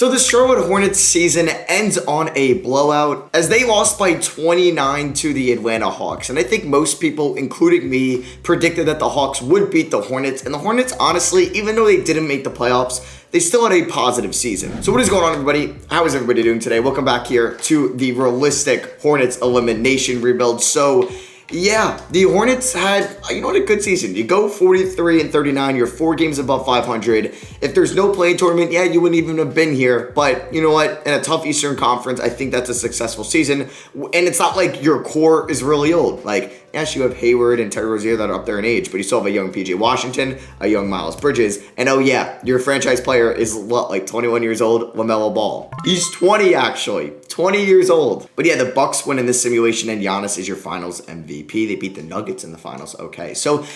So the Charlotte Hornets season ends on a blowout as they lost by 29 to the Atlanta Hawks. And I think most people, including me, predicted that the Hawks would beat the Hornets. And the Hornets, honestly, even though they didn't make the playoffs, they still had a positive season. So what is going on, everybody? How is everybody doing today? Welcome back here to the realistic Hornets elimination rebuild. So yeah, the Hornets had, a good season. You go 43-39, you're 4 games above 500. If there's no play tournament, yeah, you wouldn't even have been here. But you know what? In a tough Eastern Conference, I think that's a successful season. And it's not like your core is really old. Like, yes, you have Hayward and Terry Rozier that are up there in age, but you still have a young PJ Washington, a young Miles Bridges, and oh yeah, your franchise player is like 21 years old, LaMelo Ball. He's 20 actually, 20 years old. But yeah, the Bucks win in this simulation, and Giannis is your Finals MVP. They beat the Nuggets in the Finals. Okay, so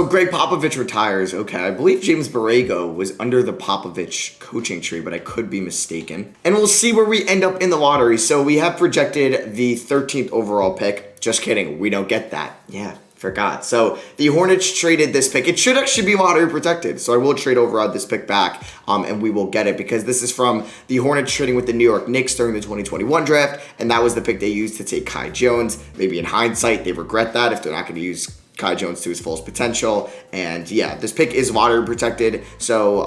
Greg Popovich retires. Okay, I believe James Borrego was under the Popovich coaching tree, but I could be mistaken. And we'll see where we end up in the lottery. So we have projected the 13th overall pick. Just kidding, we don't get that. Yeah, forgot. So the Hornets traded this pick. It should actually be lottery protected. So I will trade override this pick back, and we will get it because this is from the Hornets trading with the New York Knicks during the 2021 draft, and that was the pick they used to take Kai Jones. Maybe in hindsight, they regret that if they're not going to use Kai Jones to his fullest potential. And yeah, this pick is lottery protected. So,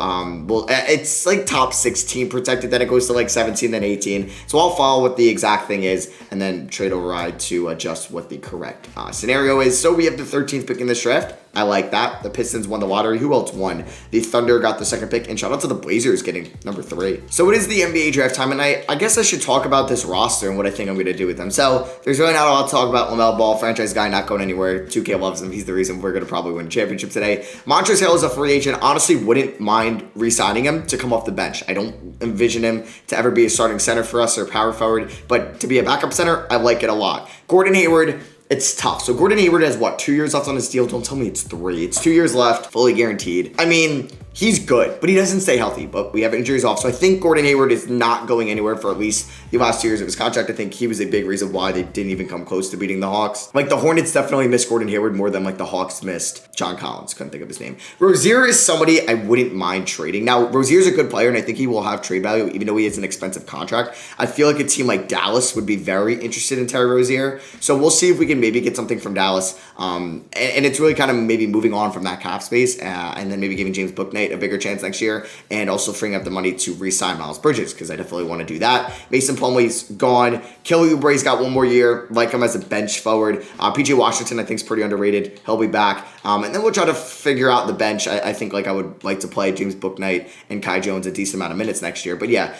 it's like top 16 protected. Then it goes to like 17, then 18. So I'll follow what the exact thing is and then trade override to adjust what the correct scenario is. So we have the 13th pick in this draft. I like that. The Pistons won the lottery. Who else won? The Thunder got the 2nd pick, and shout out to the Blazers getting number 3. So it is the NBA draft time, and I guess I should talk about this roster and what I think I'm going to do with them. So there's really not a lot to talk about. LaMelo Ball, franchise guy, not going anywhere. 2K loves him. He's the reason we're going to probably win a championship today. Montrezl Harrell is a free agent. Honestly, wouldn't mind re-signing him to come off the bench. I don't envision him to ever be a starting center for us or power forward, but to be a backup center, I like it a lot. Gordon Hayward, it's tough. So Gordon Hayward has, 2 years left on his deal? Don't tell me it's 3. It's 2 years left, fully guaranteed. I mean, he's good, but he doesn't stay healthy. But we have injuries off. So I think Gordon Hayward is not going anywhere for at least the last 2 years of his contract. I think he was a big reason why they didn't even come close to beating the Hawks. Like, the Hornets definitely missed Gordon Hayward more than, the Hawks missed John Collins. Couldn't think of his name. Rozier is somebody I wouldn't mind trading. Now, Rozier's a good player, and I think he will have trade value, even though he has an expensive contract. I feel like a team like Dallas would be very interested in Terry Rozier. So we'll see if we can maybe get something from Dallas. And it's really kind of maybe moving on from that cap space and then maybe giving James Bouknight a bigger chance next year and also freeing up the money to re-sign Miles Bridges because I definitely want to do that. Mason Plumlee's gone. Kelly Oubre's got 1 more year. Like him as a bench forward. PJ Washington I think is pretty underrated. He'll be back. And then we'll try to figure out the bench. I think I would like to play James Bouknight and Kai Jones a decent amount of minutes next year. But yeah,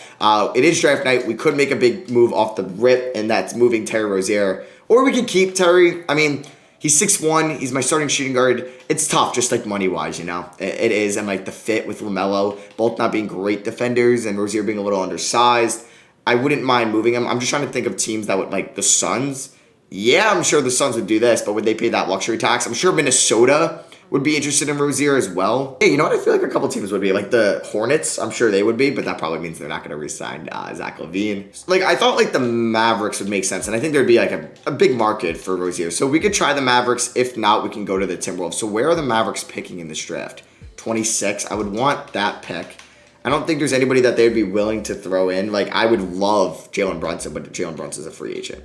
it is draft night. We could make a big move off the rip, and that's moving Terry Rozier. Or we could keep Terry. I mean, he's 6'1". He's my starting shooting guard. It's tough, just money-wise, It is, and the fit with LaMelo, both not being great defenders, and Rozier being a little undersized. I wouldn't mind moving him. I'm just trying to think of teams that would, the Suns. Yeah, I'm sure the Suns would do this, but would they pay that luxury tax? I'm sure Minnesota would be interested in Rozier as well. Hey, you know what? I feel like a couple teams would be. The Hornets, I'm sure they would be, but that probably means they're not going to re-sign Zach LaVine. I thought, the Mavericks would make sense, and I think there'd be, a big market for Rozier. So we could try the Mavericks. If not, we can go to the Timberwolves. So where are the Mavericks picking in this draft? 26. I would want that pick. I don't think there's anybody that they'd be willing to throw in. I would love Jalen Brunson, but Jalen Brunson's a free agent.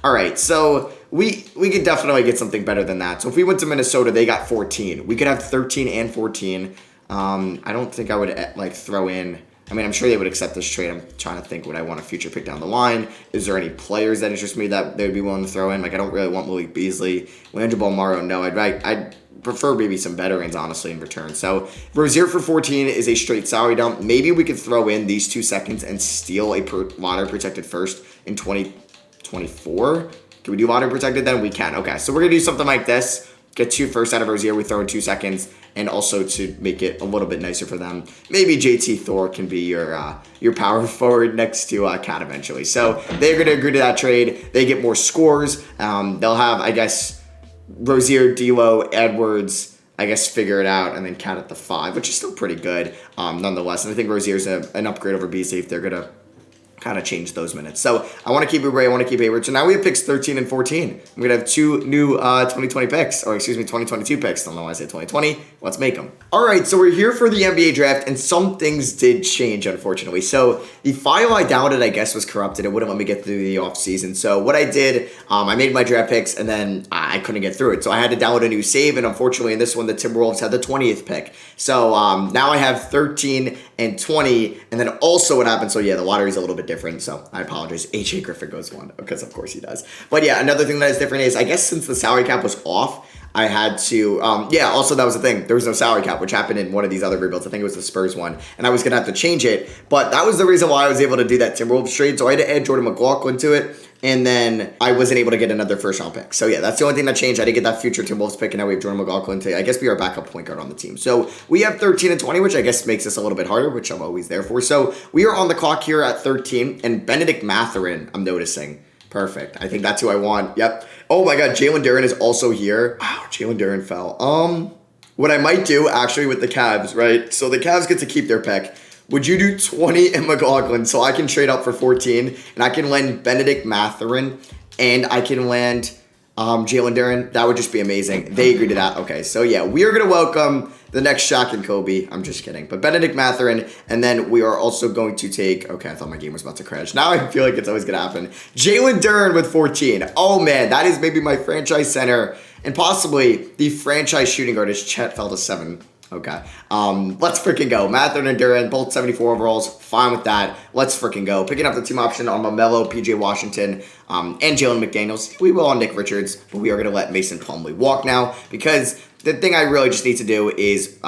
All right, so we could definitely get something better than that. So if we went to Minnesota, they got 14. We could have 13 and 14. I don't think I would throw in. I mean, I'm sure they would accept this trade. I'm trying to think, would I want a future pick down the line? Is there any players that interest me that they would be willing to throw in? I don't really want Malik Beasley. Leandro Bolmaro, no. I'd prefer maybe some veterans, honestly, in return. So Rozier for 14 is a straight salary dump. Maybe we could throw in these 2 seconds and steal a lottery protected first in 2024. Can we do lottery protected then? We can. Okay, so we're going to do something like this. Get 2 firsts out of Rozier. We throw in 2 seconds. And also to make it a little bit nicer for them, maybe JT Thor can be your power forward next to Cat eventually. So they're going to agree to that trade. They get more scores. They'll have, I guess, Rozier, D'Lo, Edwards, figure it out, and then Cat at the 5, which is still pretty good nonetheless. And I think Rozier's an upgrade over Beasley if they're going to kind of change those minutes. So I want to keep Oubre, I want to keep Hayward. So now we have picks 13 and 14. I'm going to have 2 new 2020 picks, or excuse me, 2022 picks. I don't know why I say 2020. Let's make them. All right, so we're here for the NBA draft, and some things did change, unfortunately. So the file I downloaded, I guess, was corrupted. It wouldn't let me get through the offseason. So what I did, I made my draft picks, and then I couldn't get through it. So I had to download a new save, and unfortunately in this one, the Timberwolves had the 20th pick. So now I have 13 and 20, and then also what happened, so yeah, the lottery is a little bit different, so I apologize. H.A. Griffin goes 1, because of course he does. But yeah, another thing that is different is, I guess since the salary cap was off, I had to, also that was the thing. There was no salary cap, which happened in one of these other rebuilds. I think it was the Spurs one, and I was going to have to change it, but that was the reason why I was able to do that Timberwolves trade, so I had to add Jordan McLaughlin to it, and then I wasn't able to get another first-round pick. So yeah, that's the only thing that changed. I didn't get that future Timberwolves pick, and now we have Jordan McLaughlin to, I guess, be our backup point guard on the team. So we have 13 and 20, which I guess makes this a little bit harder, which I'm always there for. So we are on the clock here at 13, and Benedict Mathurin, I'm noticing. Perfect. I think that's who I want. Yep. Oh my God, Jalen Duren is also here. Wow, Jalen Duren fell. What I might do, actually, with the Cavs, right? So the Cavs get to keep their pick. Would you do 20 and McLaughlin so I can trade up for 14 and I can land Benedict Mathurin and I can land Jalen Duren? That would just be amazing. They agree to that. Okay, so yeah, we are going to welcome the next Shaq and Kobe. I'm just kidding. But Benedict Mathurin, and then we are also going to take, okay, I thought my game was about to crash. Now I feel like it's always going to happen. Jalen Duren with 14. Oh man, that is maybe my franchise center and possibly the franchise shooting guard as Chet fell to 7. Okay. Let's freaking go. Mathurin and Duren, both 74 overalls. Fine with that. Let's freaking go. Picking up the team option on Mamelo, PJ Washington, and Jalen McDaniels. We will on Nick Richards, but we are going to let Mason Plumlee walk now because the thing I really just need to do is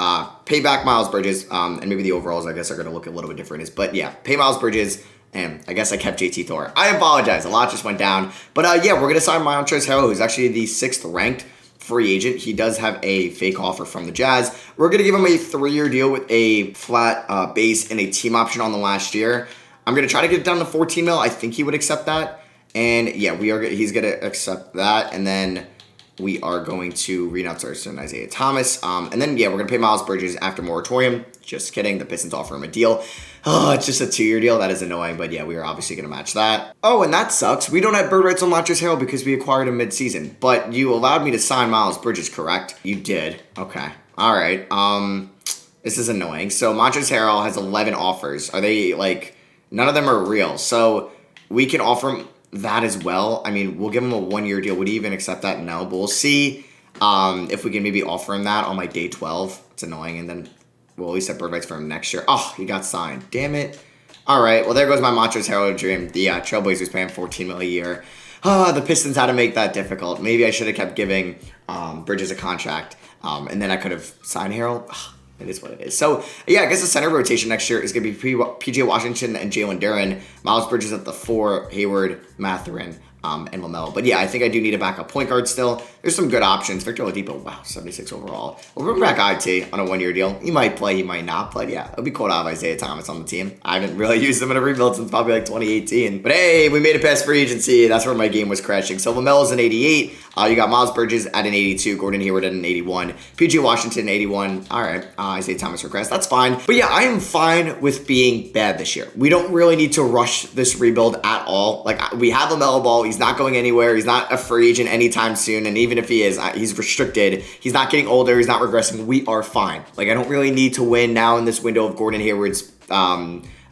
pay back Miles Bridges, and maybe the overalls, I guess, are going to look a little bit different. But yeah, pay Miles Bridges, and I guess I kept JT Thor. I apologize. A lot just went down. But yeah, we're going to sign Montrezl Harrell, who's actually the 6th ranked free agent. He does have a fake offer from the Jazz. We're going to give him a 3-year deal with a flat base and a team option on the last year. I'm going to try to get it down to 14 mil. I think he would accept that. And yeah, he's going to accept that. And then we are going to re-announce our son Isaiah Thomas. And then, yeah, we're going to pay Miles Bridges after moratorium. Just kidding. The Pistons offer him a deal. Oh, it's just a 2-year deal. That is annoying. But yeah, we are obviously going to match that. Oh, and that sucks. We don't have bird rights on Montrezl Harrell because we acquired him mid-season. But you allowed me to sign Miles Bridges, correct? You did. Okay. All right. This is annoying. So Montrezl Harrell has 11 offers. Are they, like, none of them are real. So we can offer him that as well. I mean, we'll give him a 1-year deal. Would he even accept that? No. But we'll see if we can maybe offer him that on, like, day 12. It's annoying. And then we'll at least have bird rights for him next year. Oh, he got signed. Damn it. All right. Well, there goes my Montrezl Harrell dream. The Trailblazers paying $14 million a year. The Pistons had to make that difficult. Maybe I should have kept giving Bridges a contract. And then I could have signed Harrell. It is what it is. So, yeah, I guess the center rotation next year is going to be PJ Washington and Jalen Duren. Miles Bridges at the 4, Hayward, Mathurin, and LaMelo. But, yeah, I think I do need a backup point guard still. There's some good options. Victor Oladipo, wow, 76 overall. We'll bring back IT on a 1-year deal. He might play, he might not. But, yeah, it'll be cool to have Isaiah Thomas on the team. I haven't really used him in a rebuild since probably like 2018. But, hey, we made it past free agency. That's where my game was crashing. So, LaMelo's an 88. You got Miles Bridges at an 82, Gordon Hayward at an 81, PJ Washington 81. All right, Isaiah Thomas regressed. That's fine. But yeah, I am fine with being bad this year. We don't really need to rush this rebuild at all. Like, we have LaMelo Ball. He's not going anywhere. He's not a free agent anytime soon. And even if he is, he's restricted. He's not getting older. He's not regressing. We are fine. Like, I don't really need to win now in this window of Gordon Hayward's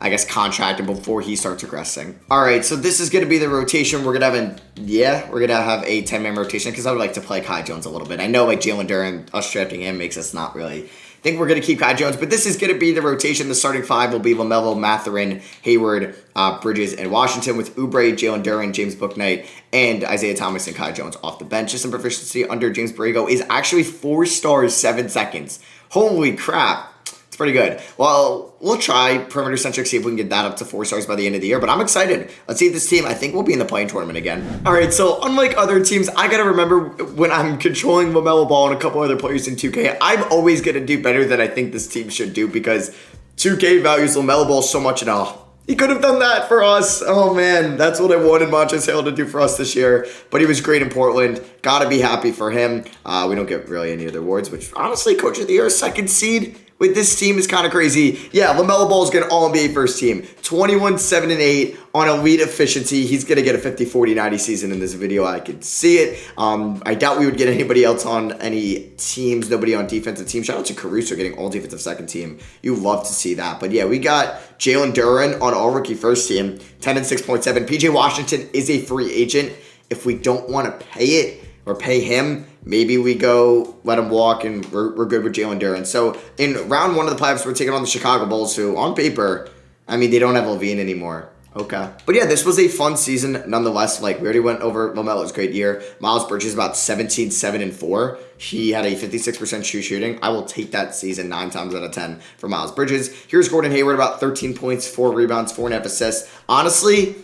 I guess, contract before he starts regressing. All right, so this is going to be the rotation. We're going to have a 10-man rotation because I would like to play Kai Jones a little bit. I know, like, Jalen Duren, us drafting him makes us not really think we're going to keep Kai Jones, but this is going to be the rotation. The starting 5 will be LaMelo, Mathurin, Hayward, Bridges, and Washington with Oubre, Jalen Duren, James Bouknight, and Isaiah Thomas and Kai Jones off the bench. Just some proficiency under James Borrego is actually 4 stars, 7 seconds. Holy crap. It's pretty good. Well, we'll try perimeter centric, see if we can get that up to 4 stars by the end of the year, but I'm excited. Let's see if this team, I think we'll be in the playing tournament again. All right, so unlike other teams, I got to remember when I'm controlling LaMelo Ball and a couple other players in 2K, I'm always going to do better than I think this team should do because 2K values LaMelo Ball so much, and he could have done that for us. Oh, man, that's what I wanted Montrezl Harrell to do for us this year. But he was great in Portland. Got to be happy for him. We don't get really any other awards, which honestly, Coach of the Year, 2nd seed with this team is kind of crazy. Yeah, LaMelo Ball is going to All-NBA first team. 21, 7, and 8 on elite efficiency. He's going to get a 50, 40, 90 season in this video. I could see it. I doubt we would get anybody else on any teams. Nobody on defensive team. Shout out to Caruso getting all defensive second team. You love to see that. But yeah, we got Jalen Duren on all rookie first team. 10 and 6.7. PJ Washington is a free agent. If we don't want to pay it or pay him, maybe we go let him walk and we're good with Jalen Duren. So in round 1 of the playoffs, we're taking on the Chicago Bulls, who on paper, I mean, they don't have Levine anymore. Okay. But yeah, this was a fun season nonetheless. Like, we already went over LaMelo's great year. Miles Bridges about 17, 7, and 4. He had a 56% shooting. I will take that season 9 times out of 10 for Miles Bridges. Here's Gordon Hayward, about 13 points, 4 rebounds, 4.5 assists. Honestly,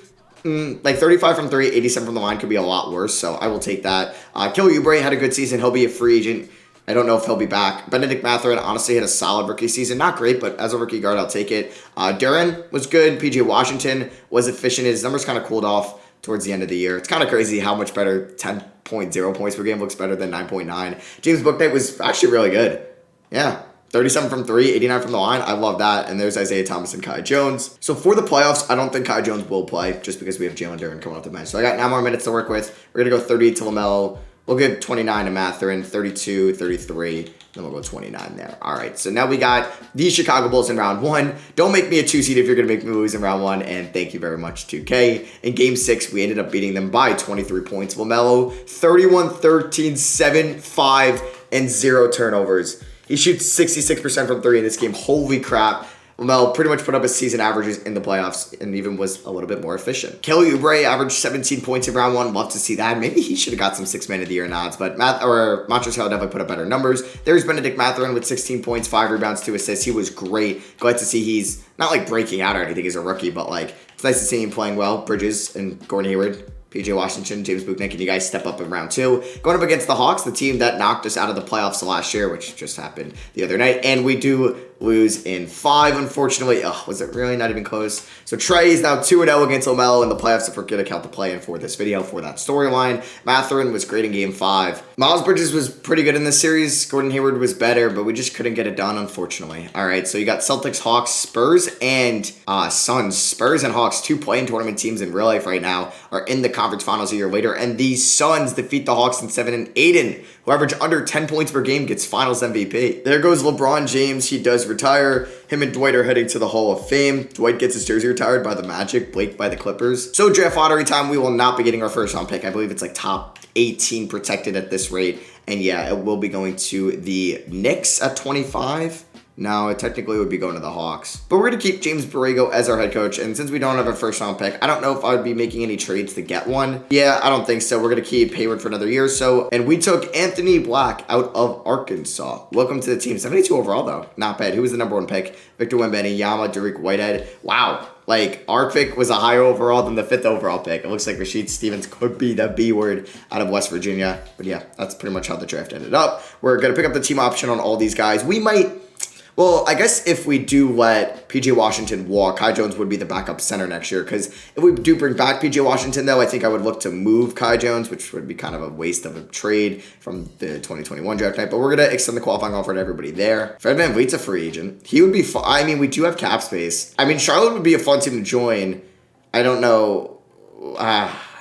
like 35 from 3, 87 from the line could be a lot worse, so I will take that. Kelly Oubre had a good season. He'll be a free agent. I don't know if he'll be back. Benedict Mathurin honestly had a solid rookie season. Not great, but as a rookie guard, I'll take it. Duren was good. PJ Washington was efficient. His numbers kind of cooled off towards the end of the year. It's kind of crazy how much better 10.0 points per game looks better than 9.9. James Bouknight was actually really good. Yeah. 37 from 3, 89 from the line. I love that. And there's Isaiah Thomas and Kai Jones. So for the playoffs, I don't think Kai Jones will play just because we have Jalen Duren coming off the bench. So I got 9 more minutes to work with. We're going to go 38 to LaMelo. We'll give 29 to Mathurin, 32, 33. Then we'll go 29 there. All right, so now we got the Chicago Bulls in round 1. Don't make me a 2 seed if you're going to make me lose in round 1. And thank you very much, 2K. In game 6, we ended up beating them by 23 points. LaMelo, 31, 13, 7, 5, and 0 turnovers. He shoots 66% from 3 in this game. Holy crap. LaMelo pretty much put up his season averages in the playoffs and even was a little bit more efficient. Kelly Oubre averaged 17 points in round 1. Love to see that. Maybe he should have got some 6 Man of the Year nods, but Montrezl definitely put up better numbers. There's Benedict Mathurin with 16 points, 5 rebounds, 2 assists. He was great. Glad to see he's not like breaking out or anything as a rookie, but like it's nice to see him playing well. Bridges and Gordon Hayward, PJ Washington, James Bouknight, can you guys step up in round 2? Going up against the Hawks, the team that knocked us out of the playoffs last year, which just happened the other night. And we do lose in 5, unfortunately. Was it really not even close? So Trey is now 2-0 against LaMelo in the playoffs if we're going to count the play-in for this video for that storyline. Mathurin was great in game 5. Miles Bridges was pretty good in this series. Gordon Hayward was better, but we just couldn't get it done, unfortunately. All right, so you got Celtics, Hawks, Spurs, and Suns. Spurs and Hawks, 2 play-in tournament teams in real life right now, are in the conference finals a year later, and the Suns defeat the Hawks in 7, and Aiden, who averaged under 10 points per game, gets finals MVP. There goes LeBron James. He does retire. Him and Dwight are heading to the Hall of Fame. Dwight gets his jersey retired by the Magic, Blake by the Clippers. So draft lottery time, we will not be getting our first round pick. I believe it's like top 18 protected at this rate. And yeah, it will be going to the Knicks at 25. No, it technically would be going to the Hawks. But we're going to keep James Borrego as our head coach. And since we don't have a first round pick, I don't know if I would be making any trades to get one. Yeah, I don't think so. We're going to keep Hayward for another year or so. And we took Anthony Black out of Arkansas. Welcome to the team. 72 overall, though. Not bad. Who was the number 1 pick? Victor Wembanyama, Derek Whitehead. Wow. Like, our pick was a higher overall than the 5th overall pick. It looks like Rasheed Stevens could be the B word out of West Virginia. But yeah, that's pretty much how the draft ended up. We're going to pick up the team option on all these guys. We might... Well, I guess if we do let PJ Washington walk, Kai Jones would be the backup center next year. Because if we do bring back PJ Washington, though, I think I would look to move Kai Jones, which would be kind of a waste of a trade from the 2021 draft night. But we're going to extend the qualifying offer to everybody there. Fred VanVleet's a free agent. He would be fun. I mean, we do have cap space. I mean, Charlotte would be a fun team to join. I don't know.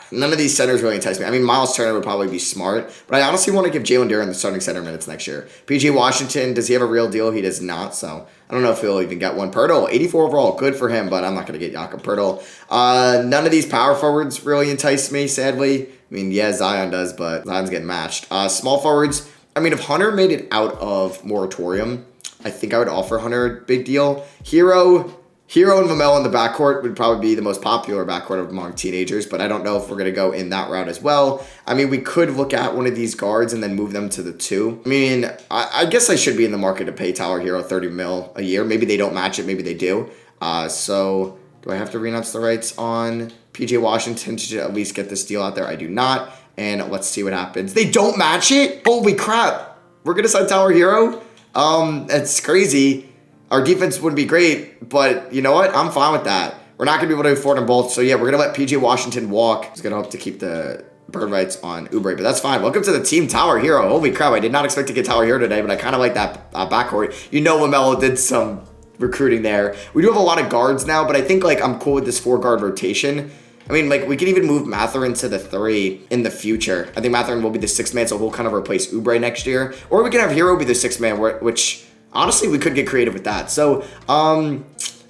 None of these centers really entice me. I mean, Miles Turner would probably be smart, but I honestly want to give Jalen Duren the starting center minutes next year. PJ Washington, does he have a real deal? He does not, so I don't know if he'll even get one. Pirtle, 84 overall, good for him, but I'm not going to get Jakob Pirtle. None of these power forwards really entice me, sadly. I mean, yeah, Zion does, but Zion's getting matched. Small forwards, I mean, if Hunter made it out of moratorium, I think I would offer Hunter a big deal. Hero and LaMelo in the backcourt would probably be the most popular backcourt among teenagers, but I don't know if we're going to go in that route as well. I mean, we could look at one of these guards and then move them to the 2. I mean, I guess I should be in the market to pay Tyler Hero $30 million a year. Maybe they don't match it. Maybe they do. So do I have to renounce the rights on PJ Washington to at least get this deal out there? I do not. And let's see what happens. They don't match it? Holy crap. We're going to sign Tyler Hero? It's crazy. Our defense would be great, but you know what? I'm fine with that. We're not going to be able to afford them both. So, yeah, we're going to let PJ Washington walk. He's going to hope to keep the bird rights on Oubre, but that's fine. Welcome to the team Tower Hero. Holy crap, I did not expect to get Tower Hero today, but I kind of like that backcourt. You know LaMelo did some recruiting there. We do have a lot of guards now, but I think like I'm cool with this 4-guard rotation. I mean, like, we could even move Mathurin to the 3 in the future. I think Mathurin will be the 6th man, so he'll kind of replace Oubre next year. Or we can have Hero be the 6th man, which, honestly, we could get creative with that. So,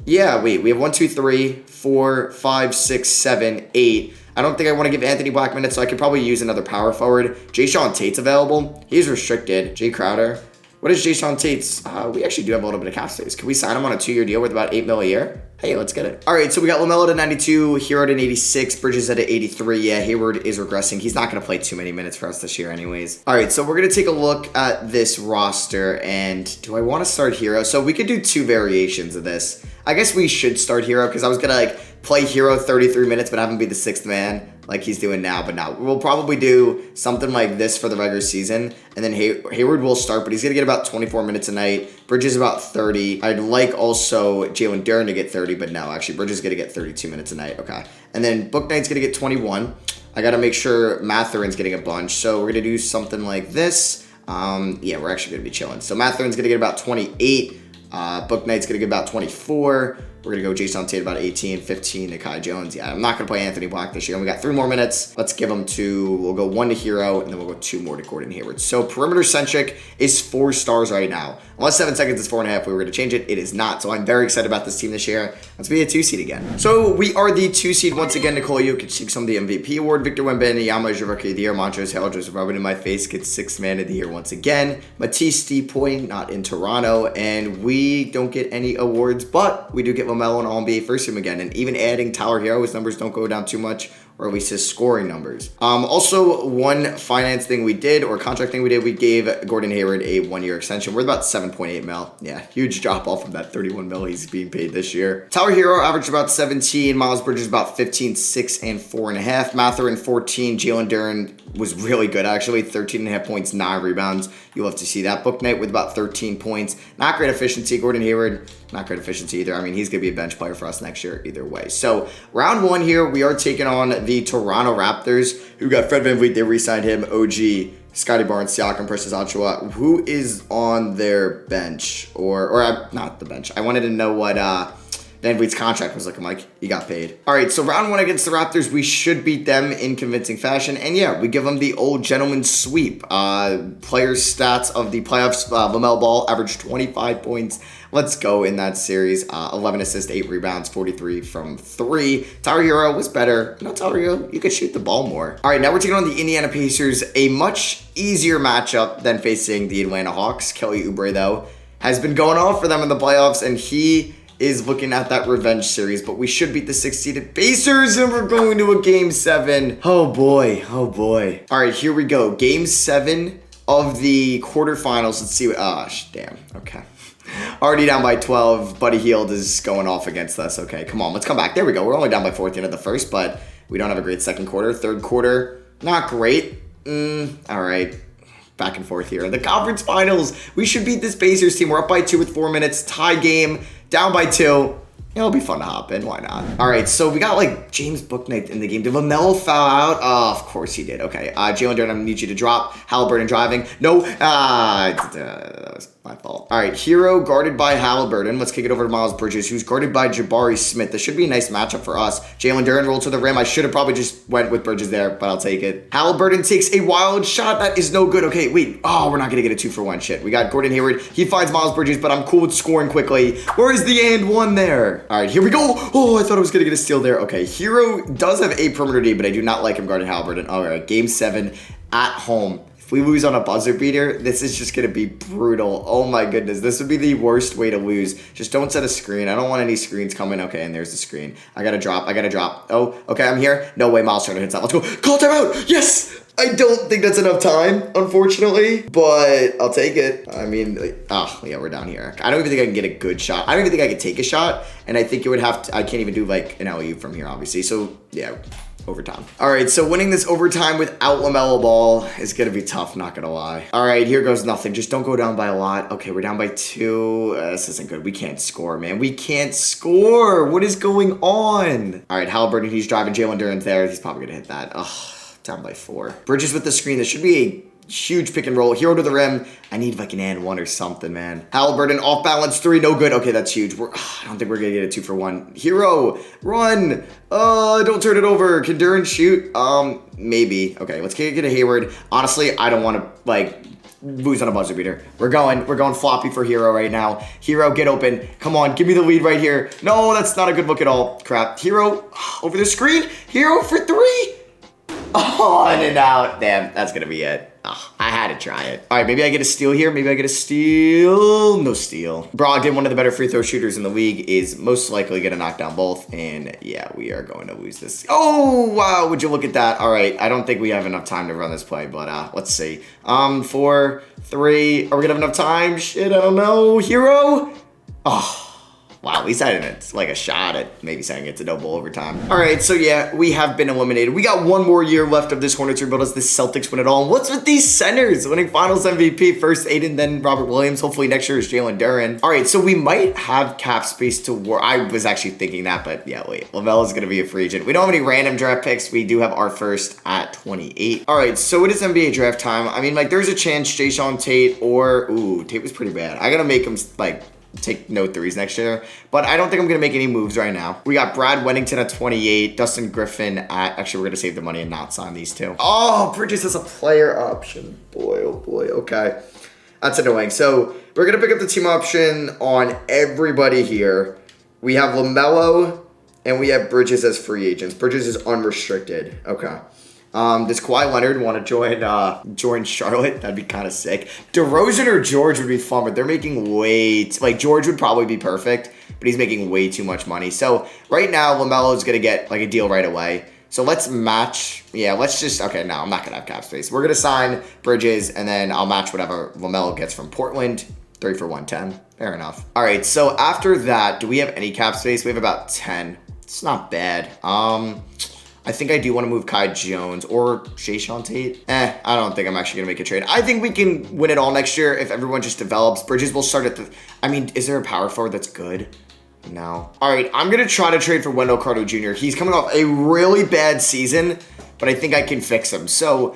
yeah, wait, we have 1, 2, 3, 4, 5, 6, 7, 8. I don't think I want to give Anthony Black minutes, so I could probably use another power forward. Jayshawn Tate's available. He's restricted. Jay Crowder. What is Jayshawn Tate's? We actually do have a little bit of cap space. Can we sign him on a 2-year deal with about $8 million a year? Hey, let's get it. All right, so we got LaMelo to 92, Hero to 86, Bridges at 83. Yeah, Hayward is regressing. He's not going to play too many minutes for us this year anyways. All right, so we're going to take a look at this roster, and do I want to start Hero? So we could do 2 variations of this. I guess we should start Hero because I was going to like play Hero 33 minutes but have him be the 6th man like he's doing now, but no. We'll probably do something like this for the regular season, and then Hayward will start, but he's going to get about 24 minutes a night. Bridges about 30. I'd like also Jalen Duren to get 30, but no, actually, Bridges is going to get 32 minutes a night. Okay. And then Book Knight's going to get 21. I got to make sure Mathurin's getting a bunch, so we're going to do something like this. Yeah, we're actually going to be chilling. So Mathurin's going to get about 28. Book Knight's going to get about 24. We're going to go Jason Tate about 18, 15 to Kai Jones. Yeah, I'm not going to play Anthony Black this year. And we got 3 more minutes. Let's give them we'll go 1 to Hero, and then we'll go 2 more to Gordon Hayward. So perimeter centric is 4 stars right now. Unless 7 seconds is 4.5, we were going to change it. It is not. So I'm very excited about this team this year. Let's be a 2 seed again. So we are the 2 seed once again. Nikola Jokic takes home the MVP award. Victor Wembanyama is your rookie of the year. Montrezl Harrell just rubbing in my face, gets 6th man of the year once again. Matisse Depoy not in Toronto, and we don't get any awards, but we do get LaMelo and All-NBA first team again. And even adding Tyler Hero, his numbers don't go down too much, or at least his scoring numbers. Also, one finance thing we did, or contract thing we did, we gave Gordon Hayward a 1-year extension. We're about 7.8 mil. Yeah, huge drop off from that 31 mil he's being paid this year. Tyler Hero averaged about 17. Miles Bridges about 15, 6, and 4.5. Mathurin 14. Jalen Duren was really good, actually. 13.5 points, 9 rebounds. You'll have to see that. Book Knight with about 13 points. Not great efficiency. Gordon Hayward, not great efficiency either. I mean, he's going to be a bench player for us next year either way. So, round 1 here, we are taking on the Toronto Raptors, who got Fred VanVleet. They re-signed him. OG, Scotty Barnes, Siakam, Precious Achiuwa. Who is on their bench? Or not the bench. I wanted to know what VanVleet's contract was looking like. He got paid. All right, so round 1 against the Raptors, we should beat them in convincing fashion. And yeah, we give them the old gentleman's sweep. Players' stats of the playoffs, LaMelo Ball averaged 25 points. Let's go in that series. 11 assists, 8 rebounds, 43 from 3. Tyler Hero was better. No, Tyler Hero, you could shoot the ball more. All right, now we're taking on the Indiana Pacers. A much easier matchup than facing the Atlanta Hawks. Kelly Oubre, though, has been going off for them in the playoffs, and he is looking at that revenge series, but we should beat the 6th-seeded Pacers, and we're going to a Game 7. Oh, boy. Oh, boy. All right, here we go. Game 7 of the quarterfinals. Let's see what... damn. Okay. Already down by 12. Buddy Hield is going off against us. Okay, come on. Let's come back. There we go. We're only down by 4 at the end of the first, but we don't have a great second quarter. Third quarter, not great. All right. Back and forth here. The conference finals, we should beat this Pacers team. We're up by 2 with 4 minutes. Tie game. Down by 2. It'll be fun to hop in. Why not? All right, so we got like James Bouknight in the game. Did LaMelo foul out? Oh, of course he did. Okay, Jalen Duren, I'm gonna need you to drop. Halliburton driving. No, that was my fault. All right, Hero guarded by Halliburton. Let's kick it over to Miles Bridges, who's guarded by Jabari Smith. This should be a nice matchup for us. Jalen Duren rolled to the rim. I should have probably just went with Bridges there, but I'll take it. Halliburton takes a wild shot. That is no good. Okay, wait. Oh, we're not gonna get a 2-for-1 shit. We got Gordon Hayward. He finds Miles Bridges, but I'm cool with scoring quickly. Where is the and 1 there? All right, here we go. Oh, I thought I was going to get a steal there. Okay, Hero does have a perimeter D, but I do not like him guarding Halliburton. All right, Game 7 at home. If we lose on a buzzer beater, this is just going to be brutal. Oh my goodness, this would be the worst way to lose. Just don't set a screen. I don't want any screens coming. Okay, and there's the screen. I got to drop. Oh, okay, I'm here. No way, Miles Turner hits that. Let's go. Call timeout. Yes! I don't think that's enough time, unfortunately, but I'll take it. I mean, oh, yeah, we're down here. I don't even think I can get a good shot. I don't even think I could take a shot, and I think it would have to, I can't even do like an alley-oop from here, obviously. So, yeah, overtime. All right, so winning this overtime without LaMelo Ball is going to be tough, not going to lie. All right, here goes nothing. Just don't go down by a lot. Okay, we're down by 2. This isn't good. We can't score, man. We can't score. What is going on? All right, Halliburton, he's driving. Jalen Duren's there. He's probably going to hit that. Ugh. down by 4. Bridges with the screen. This should be a huge pick and roll. Hero to the rim. I need like an and 1 or something, man. Halliburton off balance 3. No good. Okay, that's huge. I don't think we're going to get a 2 for 1. Hero, run. Don't turn it over. Can Duran shoot? Maybe. Okay, let's get a Hayward. Honestly, I don't want to like lose on a buzzer beater. We're going floppy for Hero right now. Hero, get open. Come on, give me the lead right here. No, that's not a good look at all. Crap. Hero over the screen. Hero for 3. Oh, in and out. Damn, that's going to be it. Oh, I had to try it. All right, maybe I get a steal here. Maybe I get a steal. No steal. Brogdon, one of the better free throw shooters in the league, is most likely going to knock down both. And yeah, we are going to lose this. Oh, wow. Would you look at that? All right. I don't think we have enough time to run this play, but let's see. 4, 3. Are we going to have enough time? Shit, I don't know. Hero? Oh. Wow, at least I didn't like a shot at maybe saying it's a double overtime. All right, so yeah, we have been eliminated. We got 1 more year left of this Hornets rebuild as the Celtics win it all. And what's with these centers winning Finals MVP? First Aiden, then Robert Williams. Hopefully next year is Jalen Duran. All right, so we might have cap space to war. I was actually thinking that, but yeah, wait. LaMelo's going to be a free agent. We don't have any random draft picks. We do have our first at 28. All right, so it is NBA draft time. I mean, like, there's a chance Jason Tate or... Ooh, Tate was pretty bad. I got to make him, like... take no 3s next year, but I don't think I'm gonna make any moves right now. We got Brad Wennington at 28, Dustin Griffin at, actually we're gonna save the money and not sign these 2. Oh, Bridges has a player option. Boy, oh boy, okay. That's annoying. So we're gonna pick up the team option on everybody here. We have LaMelo and we have Bridges as free agents. Bridges is unrestricted. Okay. Does Kawhi Leonard want to join Charlotte? That'd be kind of sick. DeRozan or George would be fun, but they're making like George would probably be perfect, but he's making way too much money. So right now, LaMelo is going to get like a deal right away. So let's match. Yeah, let's just, okay, no, I'm not going to have cap space. We're going to sign Bridges and then I'll match whatever LaMelo gets from Portland. 3 for 110. Fair enough. All right. So after that, do we have any cap space? We have about 10. It's not bad. I think I do want to move Kai Jones or Jason Tate. I don't think I'm actually going to make a trade. I think we can win it all next year if everyone just develops. Bridges will start at the... I mean, is there a power forward that's good? No. All right, I'm going to try to trade for Wendell Carter Jr. He's coming off a really bad season, but I think I can fix him. So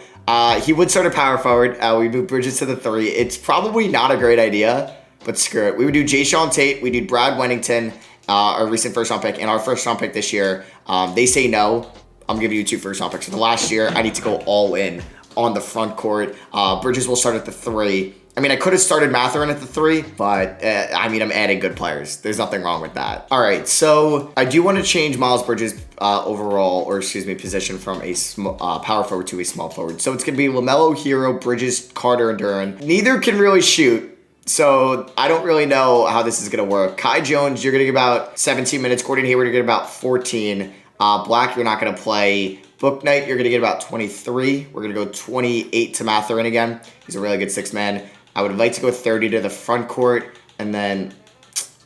he would start a power forward. We move Bridges to the 3. It's probably not a great idea, but screw it. We would do Jason Tate. We do Brad Wennington, our recent first-round pick, and our first-round pick this year. They say no. I'm giving you 2 first-round picks. For the last year, I need to go all in on the front court. Bridges will start at the 3. I mean, I could have started Mathurin at the 3, but I mean, I'm adding good players. There's nothing wrong with that. All right, so I do want to change Miles Bridges' position from a power forward to a small forward. So it's going to be LaMelo, Hero, Bridges, Carter, and Duran. Neither can really shoot. So I don't really know how this is going to work. Kai Jones, you're going to get about 17 minutes. Gordon Hayward, you're going to get about 14. Black, you're not going to play. Book Night, you're going to get about 23. We're going to go 28 to Mathurin again. He's a really good 6-man. I would like to go 30 to the front court. And then,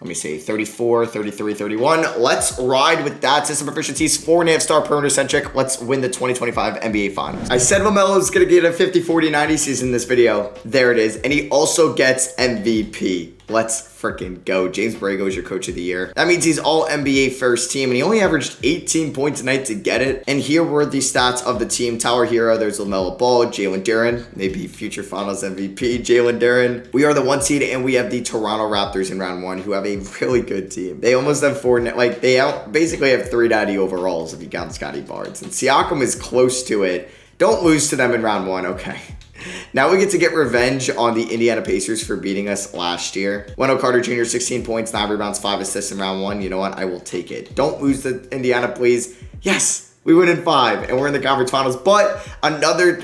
let me see, 34, 33, 31. Let's ride with that. System proficiencies, 4.5-star perimeter centric. Let's win the 2025 NBA Finals. I said LaMelo's going to get a 50, 40, 90 season in this video. There it is. And he also gets MVP. Let's freaking go. James Borrego is your coach of the year. That means he's all NBA first team, and he only averaged 18 points a night to get it. And here were the stats of the team. Tower Hero, there's LaMelo Ball, Jalen Duran, maybe future Finals MVP, Jalen Duran. We are the 1 seed, and we have the Toronto Raptors in round 1, who have a really good team. They almost have basically have 390 overalls if you count Scotty Barnes. And Siakam is close to it. Don't lose to them in round 1, okay. Now we get to get revenge on the Indiana Pacers for beating us last year. Wendell Carter Jr., 16 points, 9 rebounds, 5 assists in round 1. You know what? I will take it. Don't lose to Indiana, please. Yes, we win in 5, and we're in the conference finals. But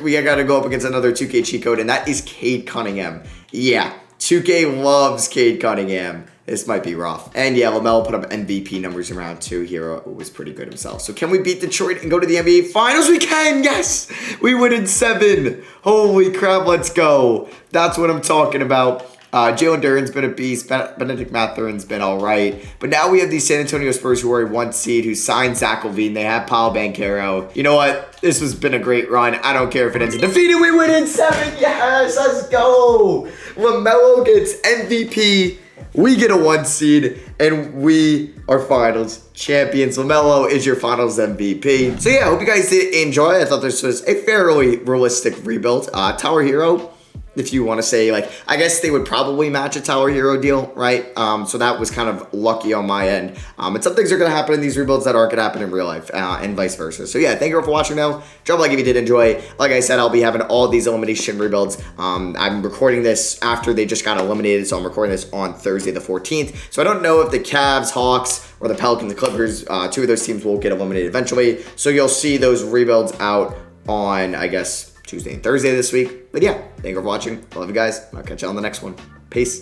we got to go up against another 2K cheat code, and that is Cade Cunningham. Yeah, 2K loves Cade Cunningham. This might be rough. And yeah, LaMelo put up MVP numbers in round 2. Hero was pretty good himself. So can we beat Detroit and go to the NBA Finals? We can, yes! We win in 7. Holy crap, let's go. That's what I'm talking about. Jalen Duran's been a beast. Benedict Mathurin's been all right. But now we have the San Antonio Spurs who are a 1 seed who signed Zach LaVine. They have Paolo Banchero. You know what? This has been a great run. I don't care if it ends in defeated. We win in 7. Yes, let's go. LaMelo gets MVP. We get a 1 seed, and we are finals champions. LaMelo is your finals MVP. So yeah, I hope you guys did enjoy. I thought this was a fairly realistic rebuild. Tower Hero, if you want to say, like, I guess they would probably match a Tower Hero deal, right? So that was kind of lucky on my end. And some things are going to happen in these rebuilds that aren't going to happen in real life, and vice versa. So yeah, thank you all for watching now. Drop a like if you did enjoy. Like I said, I'll be having all these elimination rebuilds. I'm recording this after they just got eliminated, so I'm recording this on Thursday the 14th. So I don't know if the Cavs, Hawks, or the Pelicans, the Clippers, 2 of those teams will get eliminated eventually. So you'll see those rebuilds out on, I guess, Tuesday and Thursday this week. But yeah, thank you for watching. I love you guys. I'll catch you on the next one. Peace.